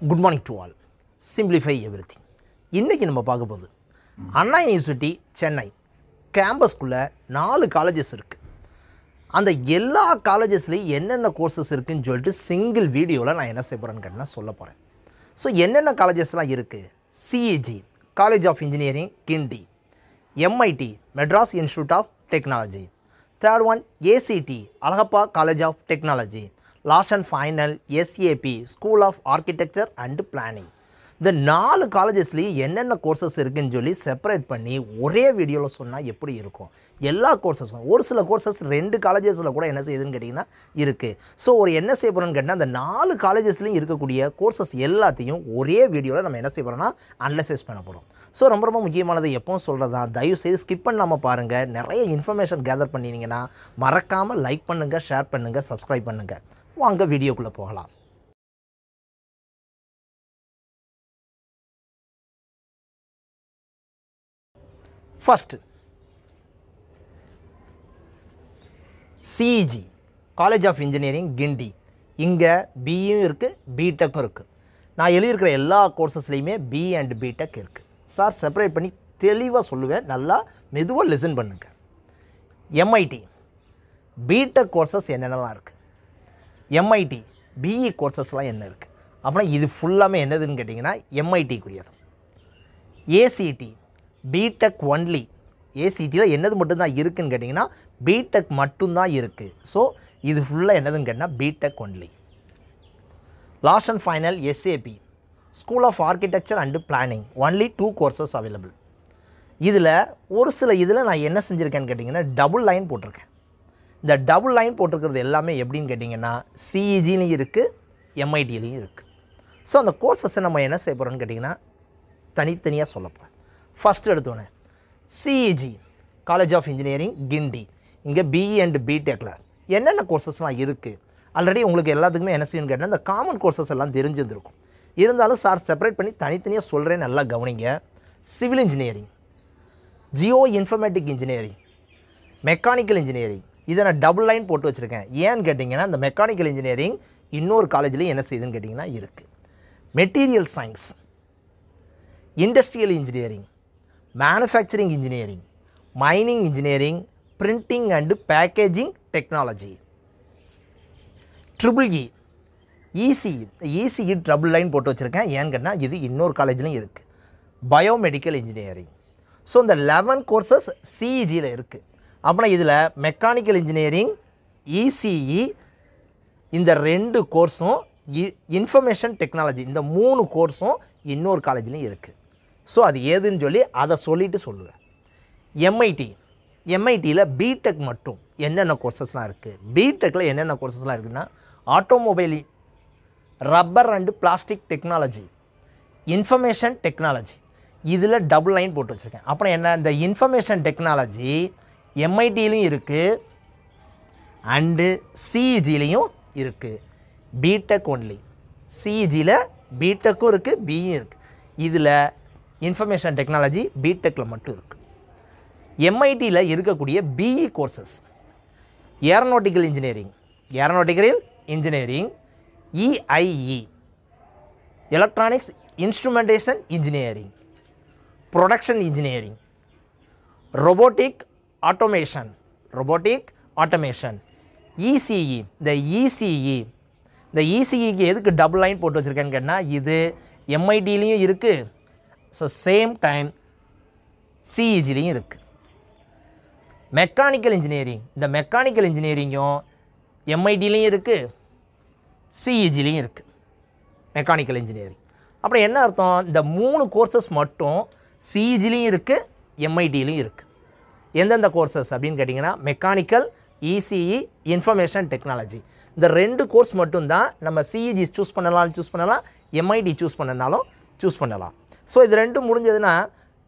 Good morning to all. Simplify everything. இன்றைக்கி நம்ம பார்க்க போகுது அண்ணா யூனிவர்சிட்டி சென்னை கேம்பஸ்குள்ளே 4 காலேஜஸ் இருக்குது. அந்த எல்லா காலேஜஸ்லேயும் என்னென்ன கோர்சஸ் இருக்குதுன்னு சொல்லிட்டு சிங்கிள் வீடியோவில் நான் என்ன செய்ய போகிறேன்னு கேட்டால் சொல்ல போகிறேன். ஸோ என்னென்ன காலேஜஸ்லாம் இருக்குது? CEG college of engineering Guindy, MIT Madras Institute of Technology, third one ACT Alagappa College of Technology, last and final SAP School of Architecture and Planning. இந்த 4 காலேஜஸ்லேயும் என்னென்ன கோர்சஸ் இருக்குதுன்னு சொல்லி செப்பரேட் பண்ணி ஒரே வீடியோவில் சொன்னால் எப்படி இருக்கும்? எல்லா கோர்சஸும் ஒரு சில கோர்சஸ் 2 காலேஜஸில் கூட என்ன செய்யுதுன்னு கேட்டிங்கன்னா இருக்குது. ஸோ ஒரு என்ன செய்ய போகிறோன்னு கேட்டால் அந்த 4 காலேஜஸ்லையும் இருக்கக்கூடிய கோர்சஸ் எல்லாத்தையும் ஒரே வீடியோவில் நம்ம என்ன செய்ய போகிறோம்னா அனலைசிஸ் பண்ண போகிறோம். ஸோ ரொம்ப முக்கியமானது எப்பவும் சொல்கிறது தான், தயவுசெய்து ஸ்கிப் பண்ணாமல் பாருங்கள். நிறைய இன்ஃபர்மேஷன் கேதர் பண்ணினீங்கன்னா மறக்காமல் லைக் பண்ணுங்கள், ஷேர் பண்ணுங்கள், சப்ஸ்கிரைப் பண்ணுங்கள். வாங்க வீடியோக்குள்ளே போகலாம். First CEG college of engineering Guindy. இங்கே பியும் இருக்குது, பிடெக்கும் இருக்குது. நான் எழுதியிருக்கிற எல்லா கோர்சஸ்லேயுமே பி அண்ட் பிடெக் இருக்குது. சார் செப்பரேட் பண்ணி தெளிவாக சொல்லுவேன், நல்லா மெதுவாக லிசன் பண்ணுங்கள். எம்ஐடி பிடெக் கோர்சஸ் என்னென்னலாம் இருக்குது, எம்ஐடி பிஇ கோர்சஸ்லாம் என்ன இருக்குது அப்படின்னா இது ஃபுல்லாமே என்னதுன்னு கேட்டிங்கன்னா எம்ஐடிக்குரியது. ACT BTech only. ஏசிடியில் என்னது மட்டும்தான் இருக்குதுன்னு கேட்டிங்கன்னா பிடெக் மட்டும்தான் இருக்குது. ஸோ இது ஃபுல்லாக என்னதுன்னு கேட்டிங்கன்னா BTech only. Last and final SAP School of architecture and Planning, only 2 courses available. இதில் ஒரு சில இதில் நான் என்ன செஞ்சுருக்கேன்னு கேட்டிங்கன்னா டபுள் லைன் போட்டிருக்கேன். இந்த டபுள் லைன் போட்டிருக்கிறது எல்லாமே எப்படின்னு கேட்டிங்கன்னா சிஇஜிலையும் இருக்குது, எம்ஐடிலையும் இருக்குது. ஸோ அந்த கோர்சஸை நம்ம என்ன செய்ய போகிறோன்னு கேட்டிங்கன்னா தனித்தனியாக சொல்ல போகிறேன். ஃபஸ்ட்டு எடுத்தோன்னே CEG college of engineering Guindy. இங்கே பிஇ அண்ட் பிடெக்கில் என்னென்ன கோர்சஸ்லாம் இருக்குது ஆல்ரெடி உங்களுக்கு எல்லாத்துக்குமே என்ன செய்யணும்னு கேட்டால் இந்த காமன் கோர்சஸ் எல்லாம் தெரிஞ்சிருந்துருக்கும். இருந்தாலும் சார் செப்பரேட் பண்ணி தனித்தனியாக சொல்கிறேன், நல்லா கவனிங்க. Civil engineering, Jio informatic engineering, mechanical engineering. இதை நான் டபுள் லைன் போட்டு வச்சுருக்கேன். ஏன்னு கேட்டிங்கன்னா இந்த மெக்கானிக்கல் இன்ஜினியரிங் இன்னொரு காலேஜ்லேயும் என்ன செய்யுதுன்னு கேட்டிங்கன்னா இருக்குது. Material science, industrial engineering, manufacturing engineering, mining engineering, printing and packaging technology. Triple E ECE triple line போட்டு வச்சுருக்கேன். ஏன்னு கேட்டால் இது இன்னொரு காலேஜ்லையும் இருக்குது. Biomedical engineering. ஸோ இந்த 11 கோர்சஸ் சிஇஜியில் இருக்குது. அப்படின்னா இதில் மெக்கானிக்கல் இன்ஜினியரிங், இசிஇ இந்த 2 கோர்ஸும், இன்ஃபர்மேஷன் டெக்னாலஜி இந்த 3 கோர்ஸும் இன்னொரு காலேஜ்லையும் இருக்குது. ஸோ அது ஏதுன்னு சொல்லி அதை சொல்லிவிட்டு சொல்லுவேன். எம்ஐடியில் பிடெக் மட்டும் என்னென்ன கோர்சஸ்லாம் இருக்குது, பிடெக்கில் என்னென்ன கோர்சஸ்லாம் இருக்குதுன்னா automobile, rubber and plastic technology, information technology. இதில் டபுள் லைன் போட்டு வச்சுருக்கேன். அப்புறம் என்ன, இந்த இன்ஃபர்மேஷன் டெக்னாலஜி எம்ஐடியிலையும் இருக்குது அண்டு சிஇஜிலையும் இருக்குது. BTech only. சிஇஜியில் பிடெக்கும் இருக்குது, பியும் இருக்குது. இதில் இன்ஃபர்மேஷன் டெக்னாலஜி பிடெக்கில் மட்டும் இருக்குது. எம்ஐடியில் இருக்கக்கூடிய BE courses aeronautical engineering, EIE electronics instrumentation engineering, production engineering, robotic automation, ECE. இந்த இசிஇக்கு எதுக்கு டபுள் லைன் போட்டு வச்சுருக்கேன்னு கேட்டால் இது எம்ஐடிலையும் இருக்குது, ஸோ சேம் டைம் சிஇஜிலையும் இருக்குது. மெக்கானிக்கல் இன்ஜினியரிங், இந்த மெக்கானிக்கல் இன்ஜினியரிங்கும் எம்ஐடிலையும் இருக்குது, சிஇஜிலையும் இருக்குது மெக்கானிக்கல் இன்ஜினியரிங். அப்புறம் என்ன அர்த்தம், இந்த 3 கோர்சஸ் மட்டும் சிஇஜிலையும் இருக்குது, எம்ஐடிலையும் இருக்குது. எந்தெந்த கோர்சஸ் அப்படின்னு கேட்டிங்கன்னா மெக்கானிக்கல், இசிஇ, இன்ஃபர்மேஷன் டெக்னாலஜி. இந்த 2 கோர்ஸ் மட்டும்தான் நம்ம சிஇஜி சூஸ் பண்ணலாம், எம்ஐடி சூஸ் பண்ணலாம். ஸோ இது 2 முடிஞ்சதுன்னா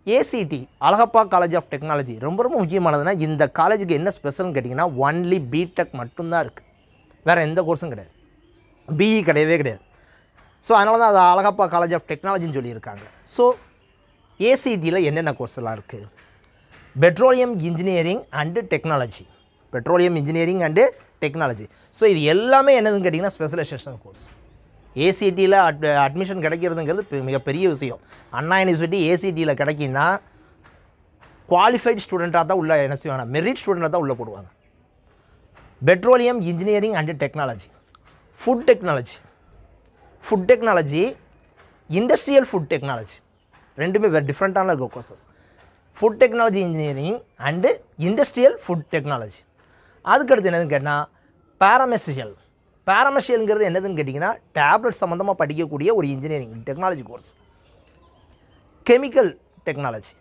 ACT Alagappa College of Technology. ரொம்ப முக்கியமானதுன்னா இந்த காலேஜுக்கு என்ன ஸ்பெஷல்னு கேட்டிங்கன்னா ஒன்லி பிடெக் மட்டும்தான் இருக்குது, வேறு எந்த கோர்ஸும் கிடையாது, பிஇ கிடையாது. ஸோ அதனால தான் அது அழகப்பா காலேஜ் ஆஃப் டெக்னாலஜின்னு சொல்லியிருக்காங்க. ஸோ ஏசிடியில் என்னென்ன கோர்ஸ்லாம் இருக்குது, petroleum engineering and technology, petroleum engineering and technology. So இது எல்லாமே என்னதுன்னு கேட்டிங்கன்னா ஸ்பெஷலைசேஷன் கோர்ஸ். ஏசிடியில் அட்மிஷன் கிடைக்கிறதுங்கிறது மிகப்பெரிய விஷயம். அண்ணா யூனிவர்சிட்டி ஏசிடியில் கிடைக்கின்னா குவாலிஃபைடு ஸ்டூடெண்ட்டாக தான் உள்ள என்ன செய்வாங்க, மெரிட் ஸ்டூடெண்ட்டாக தான் உள்ளே போடுவாங்க. Petroleum engineering and technology, food technology, industrial food technology, ரெண்டுமே வேறு டிஃப்ரெண்ட்டான courses. Food technology engineering and industrial food technology. அதுக்கடுத்து என்னதுன்னு கேட்டால் பேராமெஷியல்ங்கிறது என்னதுன்னு கேட்டிங்கன்னா டேப்லெட் சம்மந்தமாக படிக்கக்கூடிய ஒரு engineering technology course. Chemical technology,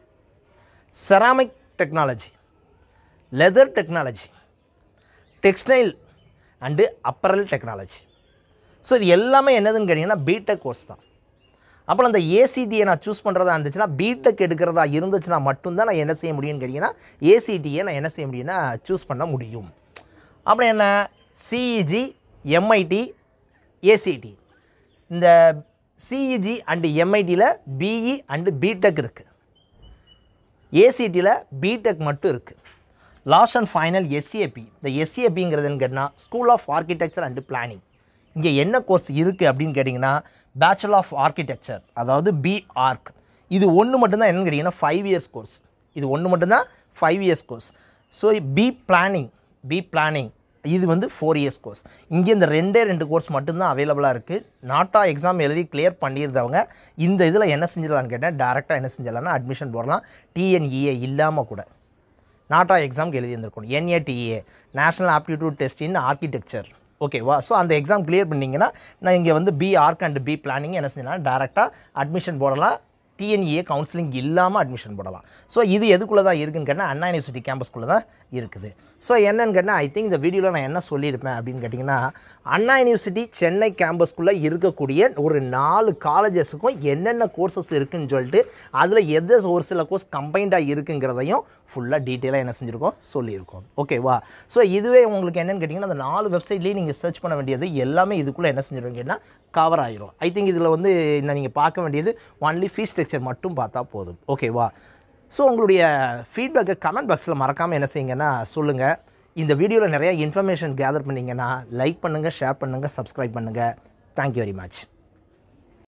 ceramic technology, leather technology, textile and apparel technology. So இது எல்லாமே என்னதுன்னு கேட்டிங்கன்னா பிடெக் கோர்ஸ் தான். அப்புறம் அந்த ஏசிடியை நான் சூஸ் பண்ணுறதா இருந்துச்சுன்னா, பிடெக் எடுக்கிறதா இருந்துச்சுன்னா மட்டும்தான் நான் என்ன செய்ய முடியும்னு கேட்டிங்கன்னா ஏசிடியை நான் என்ன செய்ய முடியும்னா சூஸ் பண்ண முடியும். அப்புறம் என்ன சிஇஜி, எம்ஐடி, ஏசிடி. இந்த சிஇஜி அண்டு எம்ஐடியில் பிஇ அண்டு பிடெக் இருக்குது. ஏசிடியில் பிடெக் மட்டும் இருக்குது. Last and final SAP. இந்த எஸ்ஏபிங்கிறதுன்னு கேட்டால் school of architecture and planning. இங்கே என்ன கோர்ஸ் இருக்குது அப்படின்னு கேட்டிங்கன்னா பேச்சுலர் ஆஃப் ஆர்கிடெக்சர், அதாவது பிஆர்க். இது ஒன்று மட்டும்தான் என்னென்னு கேட்டிங்கன்னா 5 இயர்ஸ் கோர்ஸ். இது ஒன்று மட்டும்தான் 5 years course. So B planning இது வந்து 4 இயர்ஸ் கோர்ஸ். இங்கே இந்த 2 கோர்ஸ் மட்டும்தான் அவைலபிளாக இருக்குது. நாட்டா எக்ஸாம் எழுதி கிளியர் பண்ணியிருந்தவங்க இந்த இதில் என்ன செஞ்சிடலான்னு கேட்டால் டேரெக்டாக என்ன செஞ்சிடலாம்னா அட்மிஷன் போடலாம். டிஎன்இஏ இல்லாமல் கூட நாட்டா எக்ஸாமுக்கு எழுதியிருந்திருக்கணும். NATA, national aptitude test in architecture. ஓகேவா? ஸோ அந்த எக்ஸாம் கிளியர் பண்ணிங்கன்னா நான் இங்கே வந்து பிஆர்க் அண்ட் பி பிளானிங் என்ன செய்யலாம், டேரெக்டாக அட்மிஷன் போடலாம். டிஎன்இஏ கவுன்சிலிங் இல்லாமல் அட்மிஷன் போடலாம். ஸோ இது எதுக்குள்ளே தான் இருக்குன்னு கேட்டால் அண்ணா யூனிவர்சிட்டி கேம்பஸ்க்குள்ளே தான் இருக்குது. ஸோ என்னென்னு கேட்டால் ஐ திங்க் இந்த வீடியோவில் நான் என்ன சொல்லியிருப்பேன் அப்படின்னு கேட்டிங்கன்னா, அண்ணா யூனிவர்சிட்டி சென்னை கேம்பஸ்க்குள்ளே இருக்கக்கூடிய ஒரு 4 காலேஜஸுக்கும் என்னென்ன கோர்சஸ் இருக்குதுன்னு சொல்லிட்டு அதில் எது ஒரு சில கோர்ஸ் கம்பைண்டாக இருக்குங்கிறதையும் ஃபுல்லாக டீட்டெயிலாக என்ன செஞ்சுருக்கோம் சொல்லியிருக்கோம். ஓகேவா? ஸோ இதுவே உங்களுக்கு என்னென்னு கேட்டிங்கன்னா அந்த 4 வெப்சைட்லேயும் நீங்கள் சர்ச் பண்ண வேண்டியது எல்லாமே இதுக்குள்ளே என்ன செஞ்சுருவீங்கன்னா கவர் ஆகிரும். ஐ திங்க் இதில் வந்து நீங்கள் பார்க்க வேண்டியது ஒன்லி ஃபீஸ் ஸ்ட்ரக்சர் மட்டும் பார்த்தா போதும். ஓகேவா? ஸோ உங்களுடைய ஃபீட்பேக்கை கமெண்ட் பாக்ஸில் மறக்காமல் என்ன செய்யுங்கன்னா சொல்லுங்கள். இந்த வீடியோவில் நிறையா இன்ஃபர்மேஷன் கேதர் பண்ணிங்கன்னா லைக் பண்ணுங்கள், ஷேர் பண்ணுங்கள், சப்ஸ்கிரைப் பண்ணுங்கள். Thank you very much.